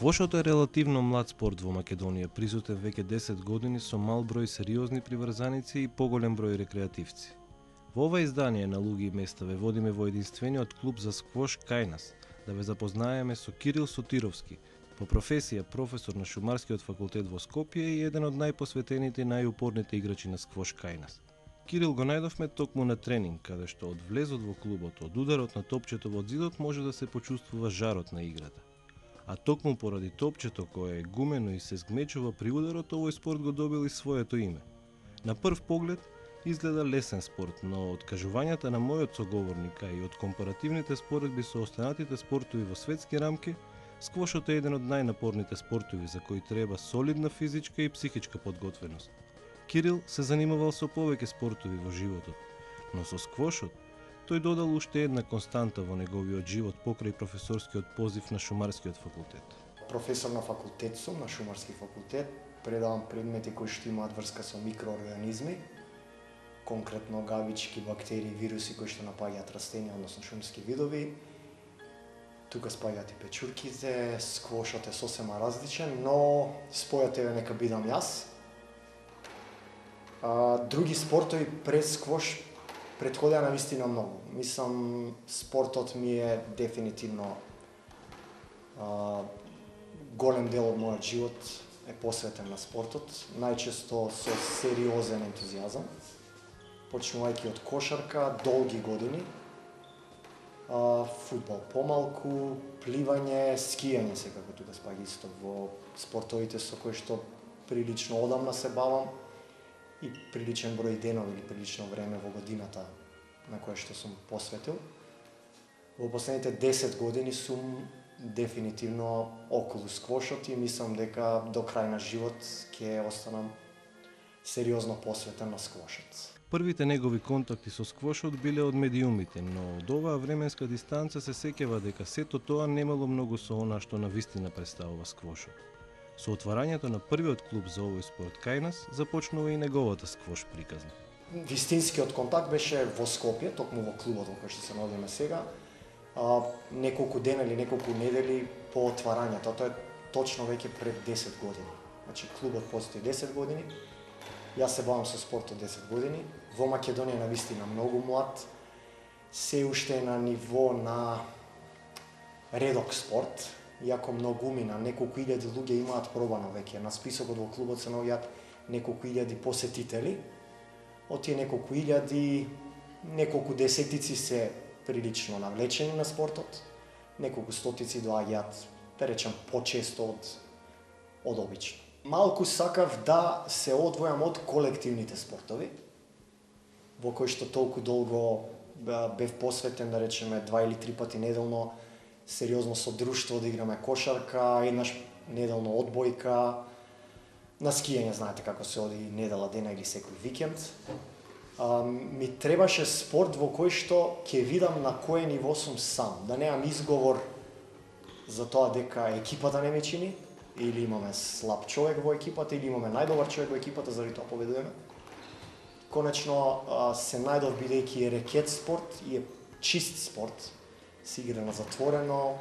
Сквошот е релативно млад спорт во Македонија, присутен веќе 10 години со мал број сериозни приврзаници и поголем број рекреативци. Во ова издание на Луги и места ве водиме во единствениот клуб за сквош кај нас, да ве запознаеме со Кирил Сотировски, по професија професор на Шумарскиот факултет во Скопје и еден од најпосветените и најупорните играчи на сквош кај нас. Кирил го најдовме токму на тренинг, каде што од влезот во клубот, од ударот на топчето во зидот може да се почувствува жарот на играта. А токму поради топчето кое е гумено и се згмечува при ударот, овој спорт го добил и своето име. На прв поглед изгледа лесен спорт, но од кажувањата на мојот соговорник, а и од компаративните споредби со останатите спортови во светски рамки, сквошот е еден од најнапорните спортови за кои треба солидна физичка и психичка подготвеност. Кирил се занимавал со повеќе спортови во животот, но со сквошот тој додал уште една константа во неговиот живот покрај професорскиот позив на Шумарскиот факултет. Професор на факултет сум, на Шумарски факултет. Предавам предмети кои што имаат врска со микроорганизми, конкретно гавички, бактерии, вируси кои што напаѓаат растенија, односно шумски видови. Тука спаѓаат и печурките, сквошот е сосема различен, но спојот е нека бидам јас. Други спортови пред сквош предходеа навистина многу. Мислам, спортот ми е дефинитивно голем дел од мојот живот е посветен на спортот, најчесто со сериозен ентузијазам, почнувајќи од кошарка, долги години, фудбал помалку, пливање, скијање секако тука спаѓа исто во спортовите со кои што прилично одамна се бавам и приличен број денови или прилично време во годината на која што сум посветил. Во последните 10 години сум дефинитивно околу сквошот и мислам дека до крај на живот ќе останам сериозно посветен на сквошот. Првите негови контакти со сквошот биле од медиумите, но од оваа временска дистанца се сеќава дека сето тоа немало многу со она што навистина представува сквошот. Со отварањето на првиот клуб за овој спорт кај нас, започнува и неговата сквош приказна. Вистинскиот контакт беше во Скопје, токму во клубот во кој што се наоѓаме сега. Неколку дена или неколку недели по отварањето, тоа е точно веќе пред 10 години. Значи клубот постои 10 години. Јас се бавам со спортот 10 години. Во Македонија навистина многу млад. Се уште е на ниво на редок спорт, иако многумина, неколку илјади луѓе имаат пробано веќе. На списокот во клубот се наоѓаат неколку илјади посетители. Од тие неколку илјади, неколку десетици се прилично навлечени на спортот, неколку стотици доаѓаат, да речем, почесто од обично. Малку сакав да се одвојам од колективните спортови, во кои што толку долго бев посветен, да речеме, 2 или 3 пати неделно, сериозно со друштво да играме кошарка, еднаш неделно одбојка, на скијање, знаете како се оди недела дена или секој викенд. Ми требаше спорт во кој што ќе видам на кое ниво сум сам, да немам изговор за тоа дека екипата не ме чини, или имаме слаб човек во екипата, или имаме најдобар човек во екипата, заради тоа победуваме. Конечно се најдов бидејќи е рекет спорт и е чист спорт, се игра на затворено,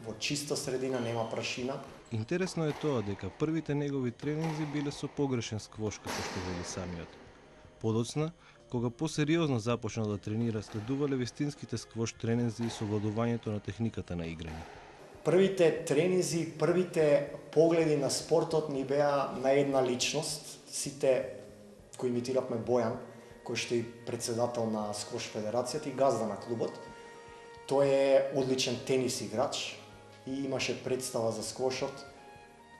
во чиста средина, нема прашина. Интересно е тоа дека првите негови тренинзи биле со погрешен сквош, како што вели самиот. Подоцна, кога посериозно започнал да тренира, следувале вистинските сквош тренинзи и совладувањето на техниката на играње. Првите тренинзи, првите погледи на спортот ни беа на една личност, сите кои имитиравме Бојан, кој што е председател на сквош федерацијата и газда на клубот. Тој е одличен тенис играч и имаше представа за сквошот,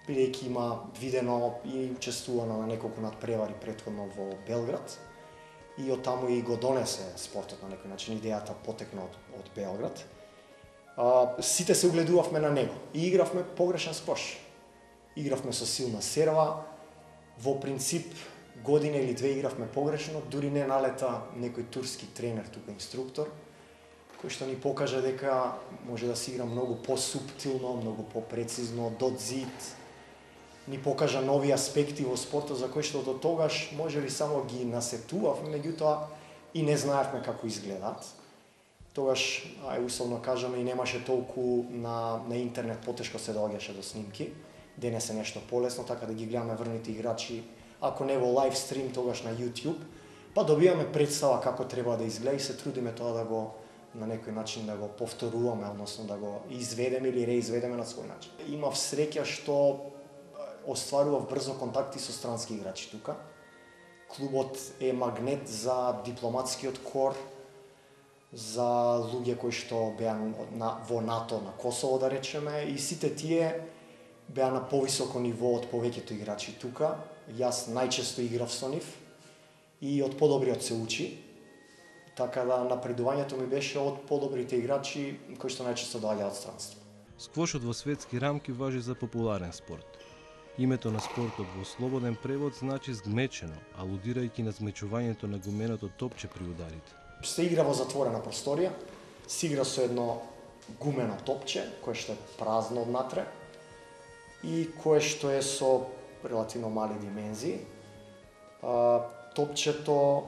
бидејќи има видено и учествувано на неколку надпревари претходно во Белград. И од таму и го донесе спортот на некој начин, идејата потекна од Белград. Сите се угледувавме на него и игравме погрешен сквош. Игравме со силна серва, во принцип година или две игравме погрешно, дури не налета некој турски тренер, тука инструктор, кој што ни покажа дека може да се игра многу по-суптилно, многу по-прецизно, до зид. Ни покажа нови аспекти во спортот за кои што до тогаш можели само ги насетувавме, меѓутоа и не знаевме како изгледаат. тогаш, условно кажаме, и немаше толку на интернет, потешко се доаѓаше до снимки. Денес е нешто полесно, така да ги гледаме врвните играчи, ако не во лайв стрим, тогаш на YouTube, па добиваме представа како треба да изгледа и се трудиме тоа да го на некој начин да го повторуваме, односно да го изведеме или реизведеме на свој начин. Имав среќа што остварував брзо контакти со странски играчи тука. Клубот е магнет за дипломатскиот кор, за луѓе кои што беа во НАТО на Косово, да речеме, и сите тие беа на повисоко ниво од повеќето играчи тука. Јас најчесто играв со нив и од подобриот се учи. Така да напредувањето ми беше од подобрите играчи кои што најчесто доаѓаат од странство. Сквошот во светски рамки важи за популарен спорт. Името на спортот во слободен превод значи згмечено, алудирајќи на змечувањето на гуменото топче при ударите. Се игра во затворена просторија, се игра со едно гумено топче, кое што е празно однатре и кое што е со релативно мали димензии. Топчето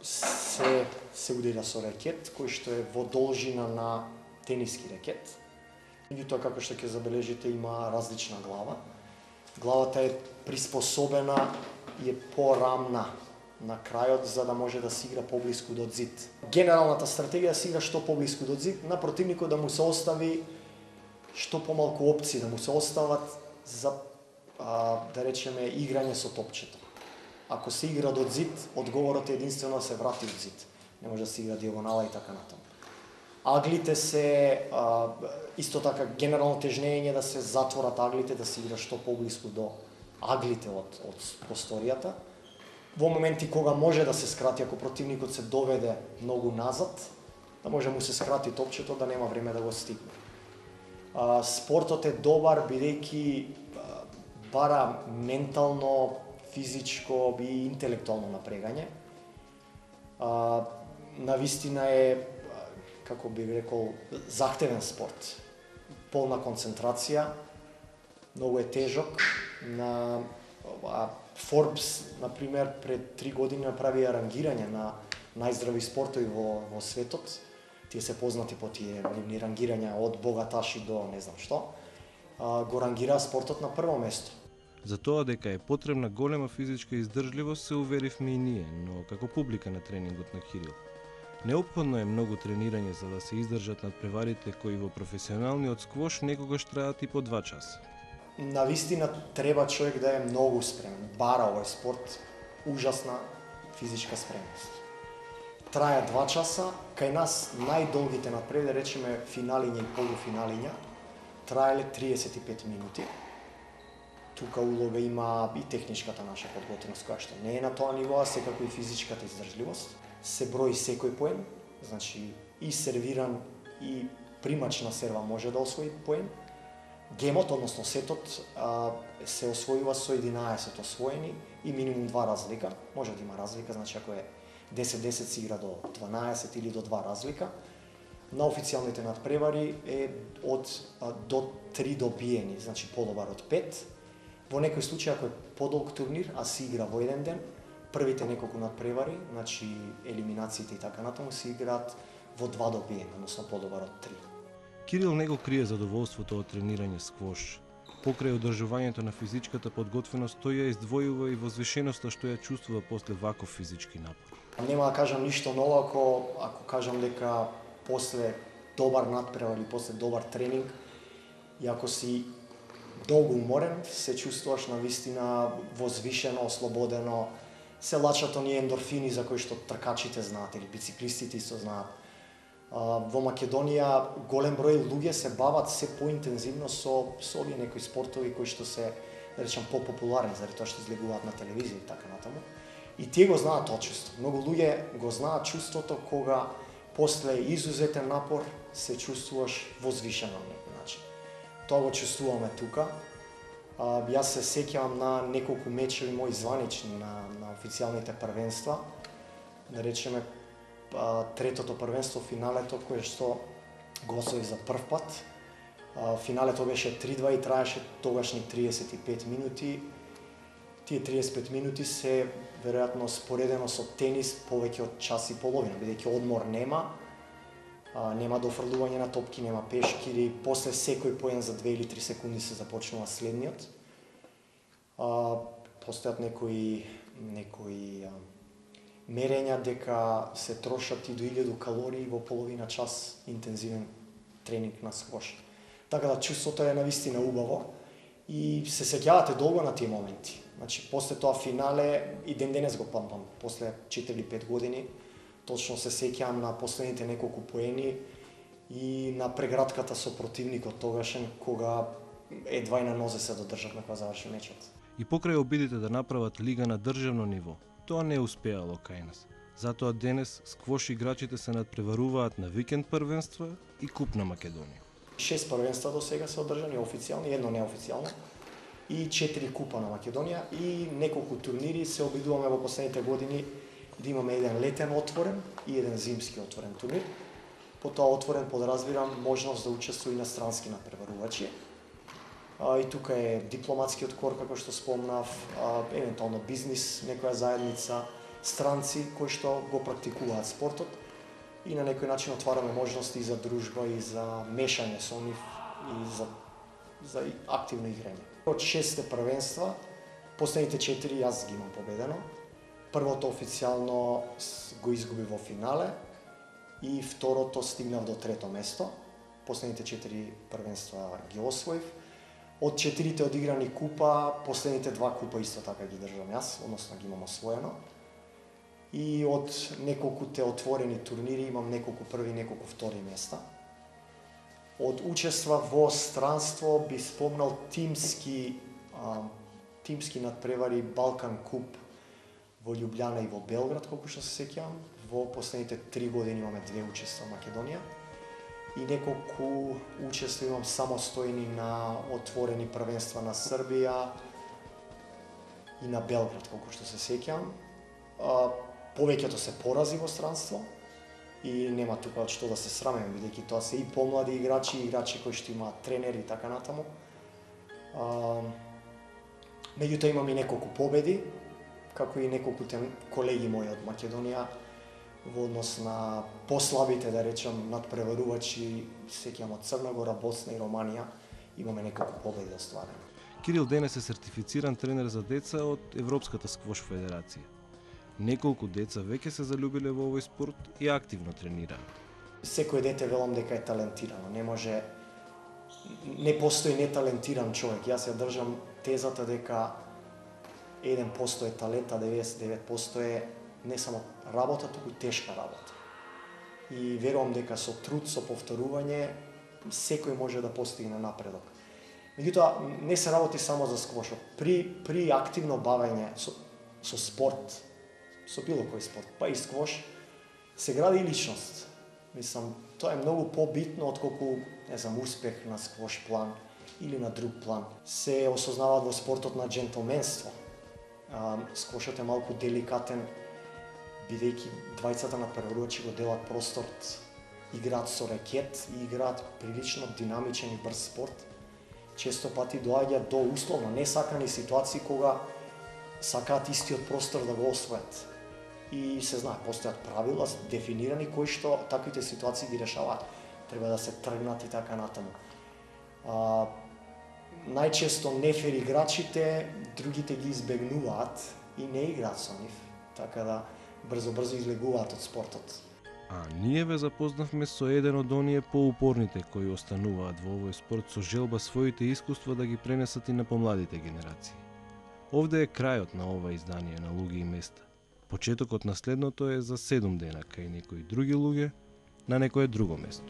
се удира со рекет, кој што е во должина на тениски рекет. Меѓутоа, како што ќе забележите, има различна глава. Главата е приспособена и е порамна на крајот, за да може да се игра поблиску до зид. Генералната стратегија е да се игра што поблиску до зид, на противникот да му се остави што помалку опции, да му се остават за, да речеме, играње со топчето. Ако се игра до зид, одговорот е единствено да се врати од зид. Не може да се игра диагонала и така натаму. Аглите се, исто така, генерално тежнење да се затворат аглите, да се игра што поблиску до аглите од просторијата. Во моменти кога може да се скрати, ако противникот се доведе многу назад, да може му се скрати топчето, да нема време да го стигне. Спортот е добар бидејќи бара ментално, физичко и интелектуално напрегање. Навистина е, како би рекол, захтевен спорт. Полна концентрација, многу е тежок. На Forbes, например, пред 3 години направи рангирање на најздрави спортови во светот. Тие се познати по тие нивни рангирања од богаташи до не знам што. Го рангира спортот на прво место. За тоа дека е потребна голема физичка издржливост се уверивме и ние, но како публика на тренингот на Кирил. Неопходно е многу тренирање за да се издржат надпреварите кои во професионалниот сквош некогаш траат и по 2 часа. Навистина треба човек да е многу спремен. Бара овој спорт ужасна физичка спремност. Трае 2 часа, кај нас најдолгите надпревари, да речеме финалиња и полуфиналиња, траеле 35 минути. Тука улога има и техничката наша подготвеност, која што не е на тоа ниво, а секако и физичката издржливост. Се брои секој поен, значи и сервиран и примач на серва може да освои поен. Гемот, односно сетот, се освојува со 11 освоени и минимум 2 разлика. Може да има разлика, значи ако е 10-10 се игра до 12 или до 2 разлика. На официјалните надпревари е до 3 добиени, значи подобар од 5. Во некој случај, ако е подолг турнир, а се игра во еден ден, првите неколку надпревари, значи елиминациите и така натаму, се играат во 2 добиени, односно подобар од 3. Кирил не го крие задоволството од тренирање сквош. Покрај одржувањето на физичката подготвеност, тој ја издвојува и возвишеноста што ја чувствува после ваков физички напор. Нема да кажам ништо ново ако кажам дека после добар надпревар или после добар тренинг, и ако си долго уморен, се чувствуваш навистина возвишено, ослободено, се лачат оние ендорфини за кои што тркачите знаат или бициклистите исто знаат. Во Македонија голем број луѓе се бават се поинтензивно со овие некои спортови кои што се, да речем, попопуларни заради тоа што излегуваат на телевизија и така натаму. И тие го знаат тоа чувство. Многу луѓе го знаат чувството кога после изузетен напор се чувствуваш возвишено на некој начин. Тоа го чувствуваме тука. Јас се сеќавам на неколку мечеви мои званични на официјалните првенства. Да речеме, третото првенство, финалето, кое што го освоив за прв пат. Финалето беше 3-2 и траеше тогашни 35 минути. Тие 35 минути се веројатно споредено со тенис повеќе од час и половина, бидејќи одмор нема. Нема дофрлување на топки, нема пешкири, после секој поен за 2 или 3 секунди се започнува следниот. Постојат некои мерења дека се трошат и до 1000 калории во половина час интензивен тренинг на сквош. Така да чувството е навистина убаво и се сеќавате долго на тие моменти. Значи, после тоа финале и ден денес го памтам, после 4 или 5 години, точно се сеќавам на последните неколку поени и на прегратката со противникот тогашен, кога едва и на нозе се додржавме кога заврши мечот. И покрај обидите да направат лига на државно ниво, тоа не успеало кај нас. Затоа денес сквош играчите се надпреваруваат на викенд првенства и Куп на Македонија. 6 првенства до сега се одржани официјални, едно неофицијално, и 4 Купа на Македонија и неколку турнири. Се обидуваме во последните години да имаме еден летен отворен и еден зимски отворен турнир. По тоа отворен подразбирам можност да учествува инострански надпреварувачи. И тука е дипломатскиот кор, како што спомнав, евентуално бизнис, некоја заедница, странци кои што го практикуваат спортот и на некој начин отвараме можности и за дружба и за мешање со нив и за активно играње. Од 6 првенства, последните 4 јас ги имам победено. Првото официјално го изгуби во финале и второто стигнав до трето место. Последните 4 првенства ги освоив. Од 4 одиграни купа, последните 2 купа исто така ги држам јас, односно ги имам освоено. И од неколку отворени турнири имам неколку први, неколку втори места. Од учества во странство би спомнал тимски надпревари Балкан Куп во Љубљана и во Белград, колку што се сеќавам. Во последните 3 години имаме 2 учества во Македонија. И неколку учества имам самостојни на отворени првенства на Србија и на Белград, колку што се сеќавам. Повеќето се порази во странство и нема тука од што да се срамеме, бидејќи тоа се и помлади играчи, играчи кои што имаат тренери и така натаму. Меѓутоа имам и неколку победи, како и неколку колеги мои од Македонија во однос на послабите, да речем, надпреварувачи, сеќавам од Црна Гора, Босна и Романија, имаме неколку победи остварени. Кирил денес е сертифициран тренер за деца од Европската сквош федерација. Неколку деца веќе се залюбиле во овој спорт и активно тренираат. Секој дете велам дека е талентирано, не постои неталентиран човек. Јас ја држам тезата дека 1% е талент, а 99% е не само работа, туку тешка работа. И верувам дека со труд, со повторување, секој може да постигне напредок. Меѓутоа, не се работи само за сквошот. При активно бавење со спорт, со било кој спорт, па и сквош, се гради и личност. Мислам, тоа е многу побитно отколку, успех на сквош план или на друг план. Се осознаваат во спортот на джентлменство. Сквошот е малку деликатен, бидејќи двајцата надпреварувачи го делат просторот, играат со рекет и играат прилично динамичен и брз спорт. Често пати доаѓа до условно несакани ситуации кога сакаат истиот простор да го освојат. И се знае, постојат правила дефинирани кои што таквите ситуации ги решаваат. Треба да се тргнат и така натаму. Најчесто нефер играчите, другите ги избегнуваат и не играат со нив, така да брзо излегуваат од спортот. А ние ве запознавме со еден од оние поупорните кои остануваат во овој спорт со желба своите искуства да ги пренесат и на помладите генерации. Овде е крајот на ова издание на Луѓе и места. Почетокот на следното е за 7 дена кај некои други луѓе на некое друго место.